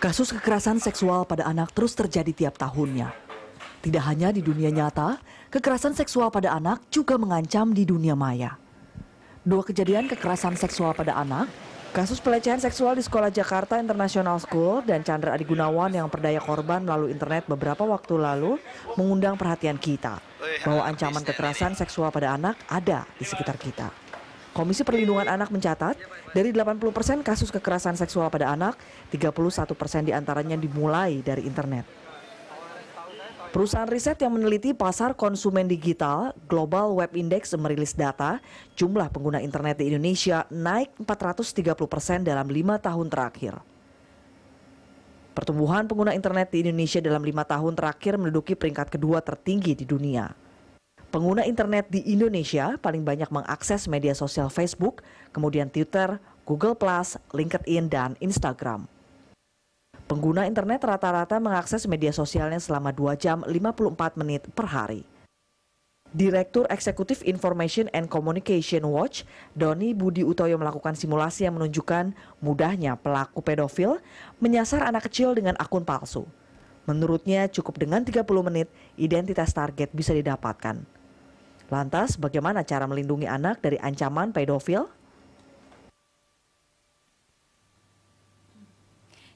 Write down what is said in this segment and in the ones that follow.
Kasus kekerasan seksual pada anak terus terjadi tiap tahunnya. Tidak hanya di dunia nyata, kekerasan seksual pada anak juga mengancam di dunia maya. Dua kejadian kekerasan seksual pada anak, kasus pelecehan seksual di Sekolah Jakarta International School dan Chandra Adi Gunawan yang berdaya korban melalui internet beberapa waktu lalu mengundang perhatian kita bahwa ancaman kekerasan seksual pada anak ada di sekitar kita. Komisi Perlindungan Anak mencatat, dari 80% kasus kekerasan seksual pada anak, 31% diantaranya dimulai dari internet. Perusahaan riset yang meneliti pasar konsumen digital, Global Web Index merilis data, jumlah pengguna internet di Indonesia naik 430% dalam 5 tahun terakhir. Pertumbuhan pengguna internet di Indonesia dalam 5 tahun terakhir menduduki peringkat kedua tertinggi di dunia. Pengguna internet di Indonesia paling banyak mengakses media sosial Facebook, kemudian Twitter, Google+, LinkedIn, dan Instagram. Pengguna internet rata-rata mengakses media sosialnya selama 2 jam 54 menit per hari. Direktur Eksekutif Information and Communication Watch, Doni Budi Utoyo melakukan simulasi yang menunjukkan mudahnya pelaku pedofil menyasar anak kecil dengan akun palsu. Menurutnya cukup dengan 30 menit identitas target bisa didapatkan. Lantas, bagaimana cara melindungi anak dari ancaman pedofil?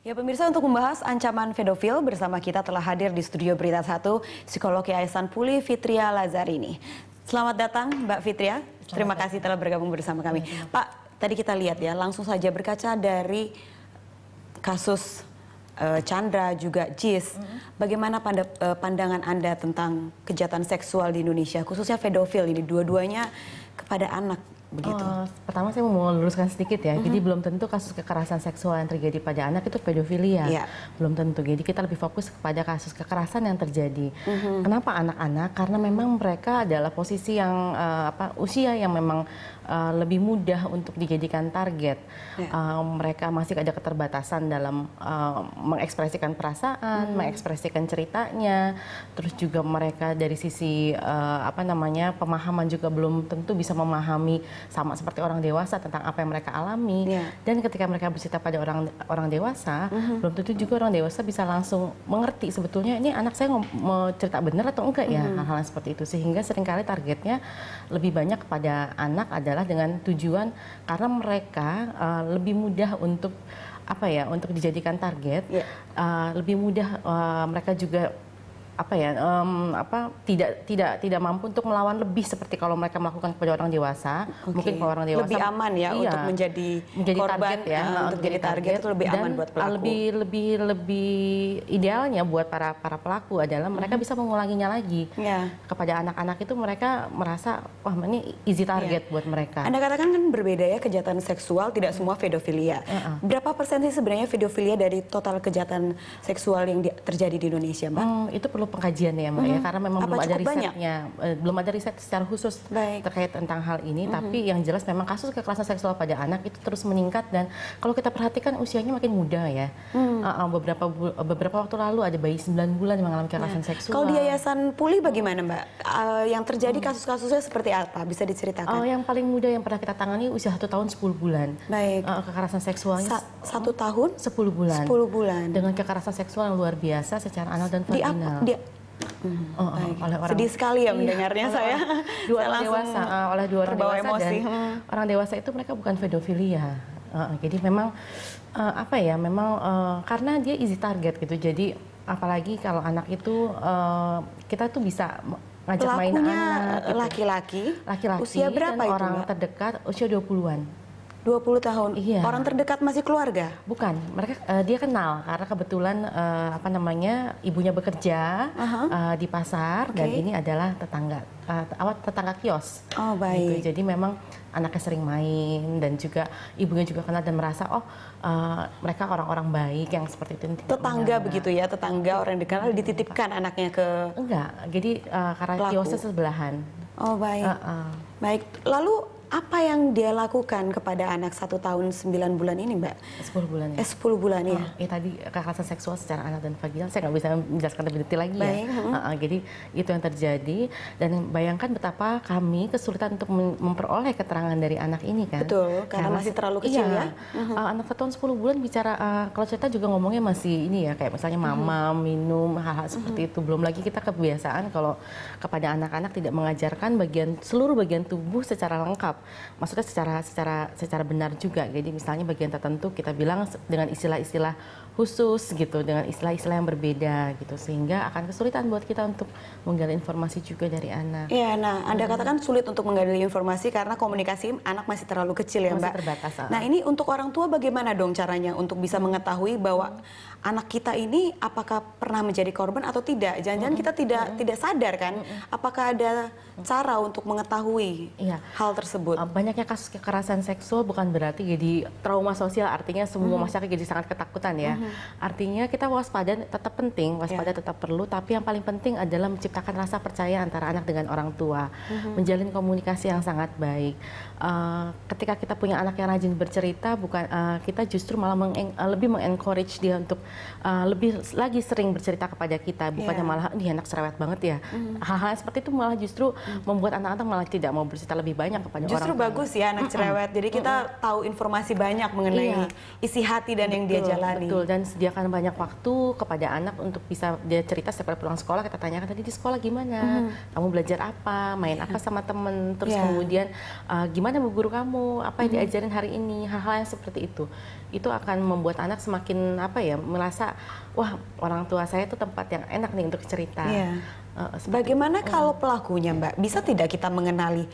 Ya pemirsa, untuk membahas ancaman pedofil bersama kita telah hadir di studio Berita 1 psikolog Yayasan Puli Fitria Lazarini. Selamat datang Mbak Fitria, terima kasih telah bergabung bersama kami. Pak, tadi kita lihat ya, langsung saja berkaca dari kasus Chandra juga Jis, bagaimana pandangan Anda tentang kejahatan seksual di Indonesia, khususnya pedofil ini, dua-duanya kepada anak begitu? Pertama saya mau luruskan sedikit ya, jadi belum tentu kasus kekerasan seksual yang terjadi pada anak itu pedofilia, belum tentu. Jadi kita lebih fokus kepada kasus kekerasan yang terjadi. Kenapa anak-anak? Karena memang mereka adalah posisi yang usia yang memang lebih mudah untuk dijadikan target. Mereka masih ada keterbatasan dalam mengekspresikan perasaan, mengekspresikan ceritanya, terus juga mereka dari sisi pemahaman juga belum tentu bisa memahami sama seperti orang dewasa tentang apa yang mereka alami. Dan ketika mereka bercerita pada orang dewasa, belum tentu juga orang dewasa bisa langsung mengerti sebetulnya ini anak saya mau cerita benar atau enggak ya, hal-hal seperti itu. Sehingga seringkali targetnya lebih banyak kepada anak adalah dengan tujuan karena mereka lebih mudah untuk untuk dijadikan target, lebih mudah mereka juga tidak mampu untuk melawan lebih seperti kalau mereka melakukan kepada orang dewasa. Mungkin kalau orang dewasa lebih aman ya untuk menjadi korban, target ya, untuk jadi target itu lebih aman buat pelaku. Lebih idealnya buat para pelaku adalah mereka bisa mengulanginya lagi. Kepada anak-anak itu mereka merasa wah ini easy target buat mereka. Anda katakan kan berbeda ya kejahatan seksual, tidak semua pedofilia. Berapa persen sih sebenarnya pedofilia dari total kejahatan seksual yang terjadi di Indonesia, Mbak? Itu perlu pengkajian ya Mbak ya, karena memang belum ada risetnya, belum ada riset secara khusus terkait tentang hal ini. Tapi yang jelas memang kasus kekerasan seksual pada anak itu terus meningkat dan kalau kita perhatikan usianya makin muda ya. Beberapa waktu lalu ada bayi 9 bulan yang mengalami kekerasan seksual. Kalau di Yayasan Puli bagaimana Mbak? Yang terjadi kasus-kasusnya seperti apa? Bisa diceritakan? Yang paling muda yang pernah kita tangani usia 1 tahun 10 bulan. Kekerasan seksualnya 1 tahun 10 bulan. 10 bulan. Dengan kekerasan seksual yang luar biasa secara anal dan vaginal. Sedih sekali ya mendengarnya saya. Oleh dua orang dewasa emosi. Dan orang dewasa itu mereka bukan pedofilia. Jadi memang karena dia easy target gitu. Jadi apalagi kalau anak itu kita tuh bisa ngajak main anak. Laki-laki. Usia berapa itu? Orang terdekat usia 20-an. 20 tahun. Orang terdekat masih keluarga? Bukan, mereka dia kenal karena kebetulan ibunya bekerja di pasar dan ini adalah tetangga kios. Baik. Gitu. Jadi memang anaknya sering main dan juga ibunya juga kenal dan merasa mereka orang-orang baik yang seperti itu. Tetangga begitu ya, tetangga orang dikenal dititipkan anaknya ke enggak. Jadi karena kiosnya sebelahan. Baik. Baik, lalu apa yang dia lakukan kepada anak 1 tahun 9 bulan ini, Mbak? 10 bulan ya. 10 bulan ya. Tadi kekerasan seksual secara anal dan vaginal saya nggak bisa menjelaskan lebih detail lagi. Baik. Ya. Jadi itu yang terjadi, dan bayangkan betapa kami kesulitan untuk memperoleh keterangan dari anak ini kan. Betul, karena masih terlalu kecil ya. Anak 1 tahun 10 bulan bicara, kalau cerita juga ngomongnya masih ini ya, kayak misalnya mama, minum, hal-hal seperti itu. Belum lagi kita kebiasaan kalau kepada anak-anak tidak mengajarkan seluruh bagian tubuh secara lengkap. Maksudnya secara benar juga. Jadi misalnya bagian tertentu kita bilang dengan istilah-istilah khusus gitu, dengan istilah-istilah yang berbeda gitu, sehingga akan kesulitan buat kita untuk menggali informasi juga dari anak. Iya, nah Anda katakan sulit untuk menggali informasi karena komunikasi anak masih terlalu kecil ya, Mbak. Masih terbatas. Nah, ini untuk orang tua bagaimana dong caranya untuk bisa mengetahui bahwa anak kita ini apakah pernah menjadi korban atau tidak? Jangan-jangan kita tidak sadar kan? Apakah ada cara untuk mengetahui hal tersebut? Banyaknya kasus kekerasan seksual bukan berarti jadi trauma sosial, artinya semua masyarakat jadi sangat ketakutan ya. Artinya kita waspada tetap penting, waspada tetap perlu, tapi yang paling penting adalah menciptakan rasa percaya antara anak dengan orang tua, menjalin komunikasi yang sangat baik. Ketika kita punya anak yang rajin bercerita, kita justru malah lebih mengencourage dia untuk lebih lagi sering bercerita kepada kita, bukannya malah ini anak cerewet banget ya. Hal-hal seperti itu malah justru membuat anak-anak malah tidak mau bercerita lebih banyak kepada orang tua. Justru bagus ya anak cerewet, jadi kita tahu informasi banyak mengenai isi hati dan yang dia jalani. Betul, dan sediakan banyak waktu kepada anak untuk bisa dia cerita setiap kali pulang sekolah. Kita tanyakan tadi di sekolah gimana, kamu belajar apa, main apa sama temen, terus kemudian gimana bu guru kamu, apa yang diajarin hari ini, hal-hal yang seperti itu akan membuat anak semakin merasa wah orang tua saya itu tempat yang enak nih untuk cerita. Bagaimana kalau pelakunya, Mbak? Bisa tidak kita mengenali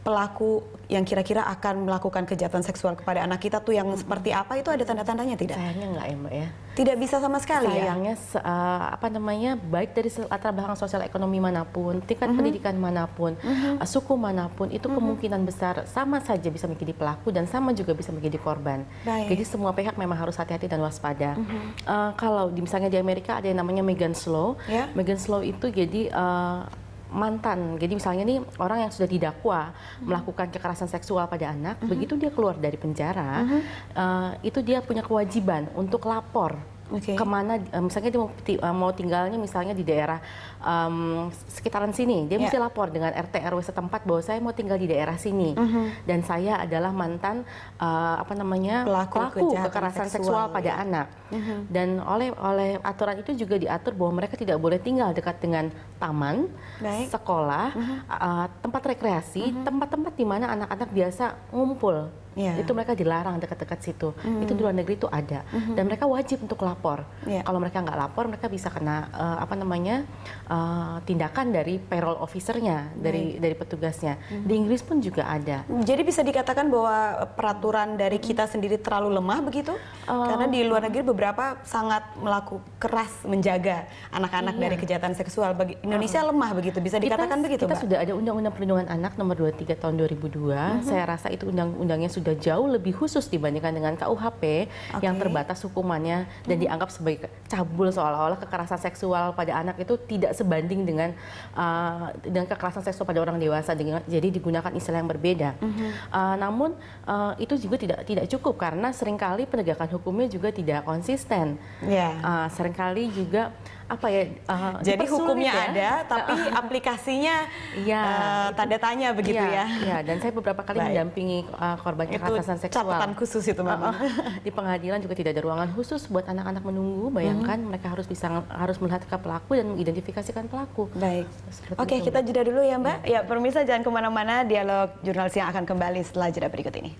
pelaku yang kira-kira akan melakukan kejahatan seksual kepada anak kita tuh yang seperti apa, itu ada tanda-tandanya tidak? Sayangnya enggak ya, Mbak ya. Tidak bisa sama sekali sayangnya, ya? Baik dari latar belakang sosial ekonomi manapun, tingkat pendidikan manapun, suku manapun, itu kemungkinan besar sama saja bisa menjadi pelaku dan sama juga bisa menjadi korban. Jadi semua pihak memang harus hati-hati dan waspada. Kalau misalnya di Amerika ada yang namanya Megan's Law. Megan's Law itu jadi mantan, jadi misalnya nih orang yang sudah didakwa melakukan kekerasan seksual pada anak, begitu dia keluar dari penjara, itu dia punya kewajiban untuk lapor kemana, misalnya dia mau tinggalnya misalnya di daerah sekitaran sini, dia mesti lapor dengan RT RW setempat bahwa saya mau tinggal di daerah sini dan saya adalah mantan pelaku kekerasan seksual pada anak. Dan oleh aturan itu juga diatur bahwa mereka tidak boleh tinggal dekat dengan taman, sekolah, tempat rekreasi, tempat-tempat di mana anak-anak biasa ngumpul. Itu mereka dilarang dekat-dekat situ. Itu di luar negeri itu ada, dan mereka wajib untuk lapor. Kalau mereka nggak lapor, mereka bisa kena tindakan dari payroll officernya, dari petugasnya. Di Inggris pun juga ada. Jadi bisa dikatakan bahwa peraturan dari kita sendiri terlalu lemah begitu? Karena di luar negeri beberapa sangat keras menjaga anak-anak dari kejahatan seksual. Bagi Indonesia lemah begitu, bisa dikatakan begitu, Kita Mbak? sudah ada Undang-Undang Perlindungan Anak nomor 23 tahun 2002. Saya rasa itu undang-undangnya sudah jauh lebih khusus dibandingkan dengan KUHP yang terbatas hukumannya dan dianggap sebagai cabul, seolah-olah kekerasan seksual pada anak itu tidak sebanding dengan kekerasan seksual pada orang dewasa. Jadi digunakan istilah yang berbeda. Namun itu juga tidak cukup karena seringkali penegakan hukumnya juga tidak konsisten. Seringkali juga jadi hukumnya ada, tapi aplikasinya tanda tanya begitu ya. Dan saya beberapa kali mendampingi korban kekerasan seksual. Catatan khusus itu memang. Di pengadilan juga tidak ada ruangan khusus buat anak-anak menunggu. Bayangkan mereka harus melihat ke pelaku dan mengidentifikasikan pelaku. Baik. Oke, kita jeda dulu ya, Mbak. Ya, pemirsa jangan kemana-mana. Dialog Jurnalis yang akan kembali setelah jeda berikut ini.